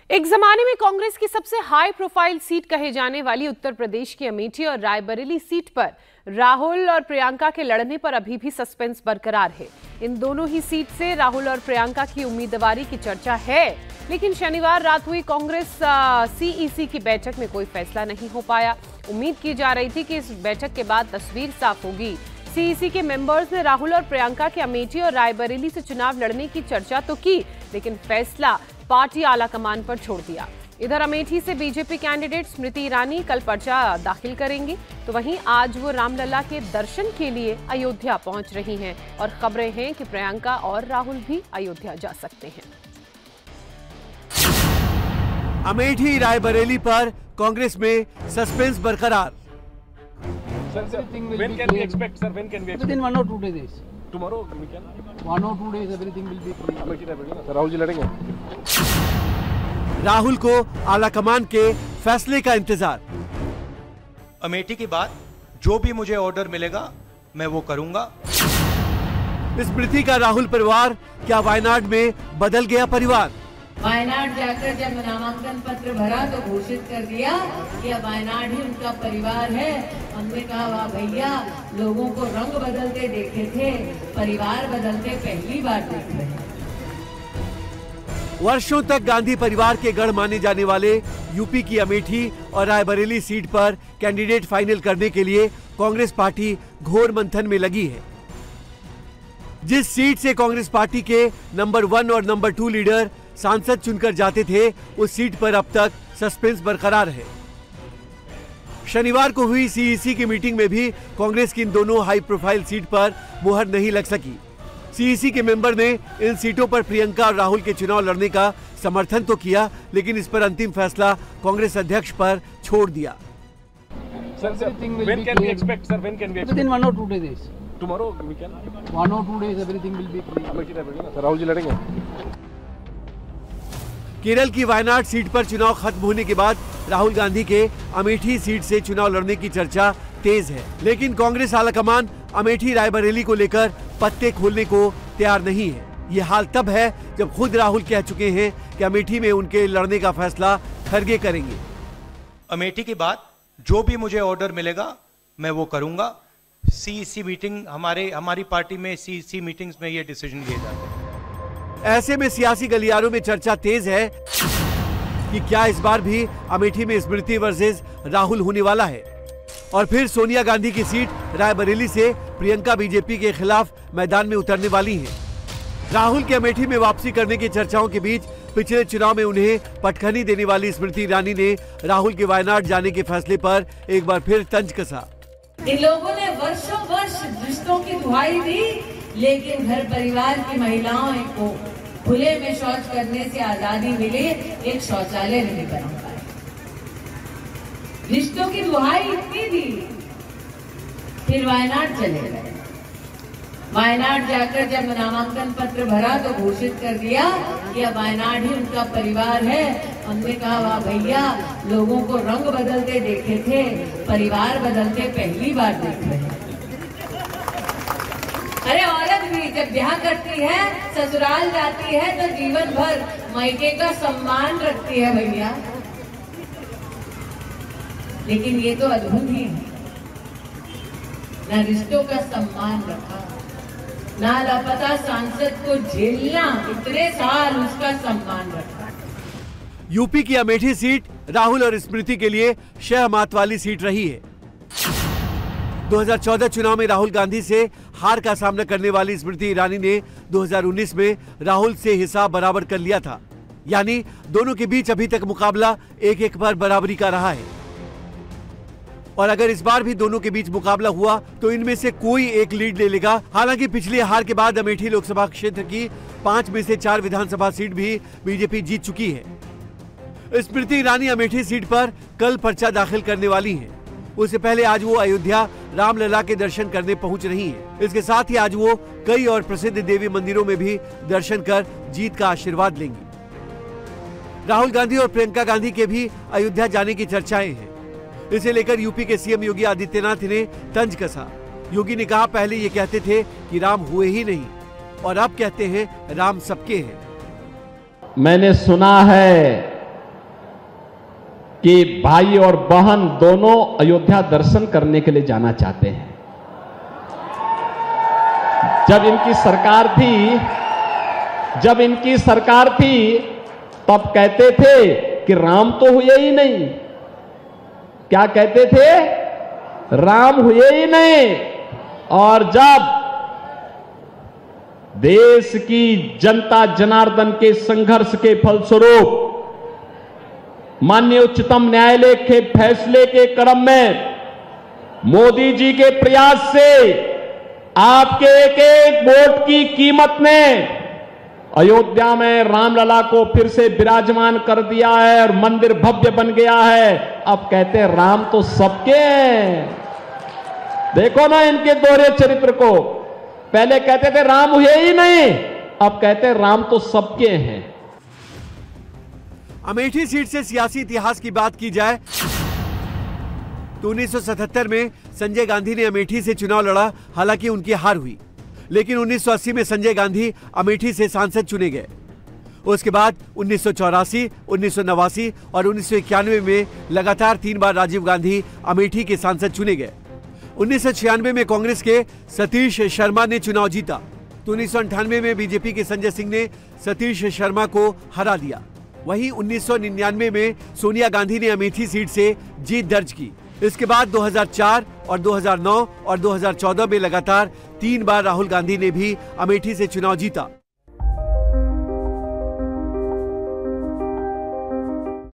एक जमाने में कांग्रेस की सबसे हाई प्रोफाइल सीट कहे जाने वाली उत्तर प्रदेश की अमेठी और रायबरेली सीट पर राहुल और प्रियंका के लड़ने पर अभी भी सस्पेंस बरकरार है। इन दोनों ही सीट से राहुल और प्रियंका की उम्मीदवारी की चर्चा है, लेकिन शनिवार रात हुई कांग्रेस सीईसी की बैठक में कोई फैसला नहीं हो पाया। उम्मीद की जा रही थी कि इस बैठक के बाद तस्वीर साफ होगी। सीईसी के मेंबर्स ने राहुल और प्रियंका के अमेठी और रायबरेली से चुनाव लड़ने की चर्चा तो की, लेकिन फैसला पार्टी आलाकमान पर छोड़ दिया। इधर अमेठी से बीजेपी कैंडिडेट स्मृति ईरानी कल पर्चा दाखिल करेंगी, तो वहीं आज वो रामलला के दर्शन के लिए अयोध्या पहुंच रही हैं और खबरें हैं कि प्रियंका और राहुल भी अयोध्या जा सकते हैं। अमेठी रायबरेली पर कांग्रेस में सस्पेंस बरकरार। When can we expect, sir? When can we expect? Within 1 or 2 days. Tomorrow we can. 1 or 2 days, everything will be clear. Amethi Raebareli ना, राहुल जी लड़ेंगे। राहुल को आलाकमान के फैसले का इंतजार। अमेठी के बाद जो भी मुझे ऑर्डर मिलेगा मैं वो करूंगा। स्मृति का राहुल परिवार क्या वायनाड में बदल गया परिवार? वायनाड जाकर जब नामांकन पत्र भरा तो घोषित कर दिया कि अब वायनाड ही उनका परिवार है। हमने कहा वाह भैया, लोगों को रंग बदलते देखे थे, परिवार बदलते पहली बार देख रहे हैं। वर्षों तक गांधी परिवार के गढ़ माने जाने वाले यूपी की अमेठी और रायबरेली सीट पर कैंडिडेट फाइनल करने के लिए कांग्रेस पार्टी घोर मंथन में लगी है। जिस सीट से कांग्रेस पार्टी के नंबर 1 और नंबर 2 लीडर सांसद चुनकर जाते थे, उस सीट पर अब तक सस्पेंस बरकरार है। शनिवार को हुई सीईसी की मीटिंग में भी कांग्रेस की इन दोनों हाई प्रोफाइल सीट पर मुहर नहीं लग सकी। सीईसी के मेंबर ने इन सीटों पर प्रियंका और राहुल के चुनाव लड़ने का समर्थन तो किया, लेकिन इस पर अंतिम फैसला कांग्रेस अध्यक्ष पर छोड़ दिया। Sir, when can we expect, sir? When can we expect? Within 1 or 2 days. Tomorrow we can. 1 or 2 days, everything will be clear. Amethi Raebareli ना, राहुल जी लड़ेंगे। केरल की वायनाड सीट पर चुनाव खत्म होने के बाद राहुल गांधी के अमेठी सीट से चुनाव लड़ने की चर्चा तेज है, लेकिन कांग्रेस आलाकमान अमेठी रायबरेली को लेकर पत्ते खोलने को तैयार नहीं है। ये हाल तब है जब खुद राहुल कह चुके हैं कि अमेठी में उनके लड़ने का फैसला खरगे करेंगे। अमेठी के बाद जो भी मुझे ऑर्डर मिलेगा मैं वो करूंगा। सीईसी मीटिंग हमारी पार्टी में सीईसी मीटिंग्स में ये डिसीजन लिए जाते हैं। ऐसे में सियासी गलियारों में चर्चा तेज है कि क्या इस बार भी अमेठी में स्मृति वर्सेस राहुल होने वाला है, और फिर सोनिया गांधी की सीट रायबरेली से प्रियंका बीजेपी के खिलाफ मैदान में उतरने वाली हैं। राहुल के अमेठी में वापसी करने की चर्चाओं के बीच पिछले चुनाव में उन्हें पटखनी देने वाली स्मृति ईरानी ने राहुल के वायनाड जाने के फैसले पर एक बार फिर तंज कसा। इन लोगों ने वर्षों वर्ष रिश्तों की दुहाई दी, लेकिन घर परिवार की महिलाओं को खुले में शौच करने से आजादी मिली, एक शौचालय नहीं बना पाए। रिश्तों की दुहाई इतनी दी, फिर वायनाड चले गए। वायनाड जाकर जब नामांकन पत्र भरा तो घोषित कर दिया कि अब वायनाड ही उनका परिवार है। हमने कहा वाह भैया, लोगों को रंग बदलते देखे थे, परिवार बदलते पहली बार देख रहे हैं। अरे औरत भी जब ब्याह करती है, ससुराल जाती है, तो जीवन भर मायके का सम्मान रखती है भैया। लेकिन ये तो अद्भुत ही है, ना रिश्तों का सम्मान रखा, ना लापता सांसद को झेलना, इतने साल उसका सम्मान रखा। यूपी की अमेठी सीट राहुल और स्मृति के लिए शह मात वाली सीट रही है। 2014 चुनाव में राहुल गांधी से हार का सामना करने वाली स्मृति ईरानी ने 2019 में राहुल से हिसाब बराबर कर लिया था, यानी दोनों के बीच अभी तक मुकाबला 1-1 पर बराबरी का रहा है। और अगर इस बार भी दोनों के बीच मुकाबला हुआ तो इनमें से कोई एक लीड ले लेगा। हालांकि पिछली हार के बाद अमेठी लोकसभा क्षेत्र की 5 में से 4 विधानसभा सीट भी बीजेपी जीत चुकी है। स्मृति ईरानी अमेठी सीट पर कल पर्चा दाखिल करने वाली हैं। उससे पहले आज वो अयोध्या रामलला के दर्शन करने पहुंच रही हैं। इसके साथ ही आज वो कई और प्रसिद्ध देवी मंदिरों में भी दर्शन कर जीत का आशीर्वाद लेंगी। राहुल गांधी और प्रियंका गांधी के भी अयोध्या जाने की चर्चाएं हैं। इसे लेकर यूपी के सीएम योगी आदित्यनाथ ने तंज कसा। योगी ने कहा, पहले ये कहते थे कि राम हुए ही नहीं, और अब कहते हैं राम सबके हैं। मैंने सुना है कि भाई और बहन दोनों अयोध्या दर्शन करने के लिए जाना चाहते हैं। जब इनकी सरकार थी तब कहते थे कि राम तो हुए ही नहीं। क्या कहते थे? राम हुए ही नहीं। और जब देश की जनता जनार्दन के संघर्ष के फलस्वरूप माननीय उच्चतम न्यायालय के फैसले के क्रम में मोदी जी के प्रयास से आपके एक एक वोट की कीमत ने अयोध्या में रामलला को फिर से विराजमान कर दिया है और मंदिर भव्य बन गया है। अब कहते हैं राम तो सबके हैं। देखो ना इनके दोहरे चरित्र को। पहले कहते थे राम हुए ही नहीं, अब कहते हैं राम तो सबके हैं। अमेठी सीट से सियासी इतिहास की बात की जाए तो 1977 में संजय गांधी ने अमेठी से चुनाव लड़ा, हालांकि उनकी हार हुई। लेकिन 1980 में संजय गांधी अमेठी से सांसद चुने गए। उसके बाद 1984, 1989 और 1991 में लगातार 3 बार राजीव गांधी अमेठी के सांसद चुने गए। 1996 में कांग्रेस के सतीश शर्मा ने चुनाव जीता तो 1998 में बीजेपी के संजय सिंह ने सतीश शर्मा को हरा दिया। वहीं 1999 में सोनिया गांधी ने अमेठी सीट से जीत दर्ज की। इसके बाद 2004 और 2009 और 2014 में लगातार 3 बार राहुल गांधी ने भी अमेठी से चुनाव जीता।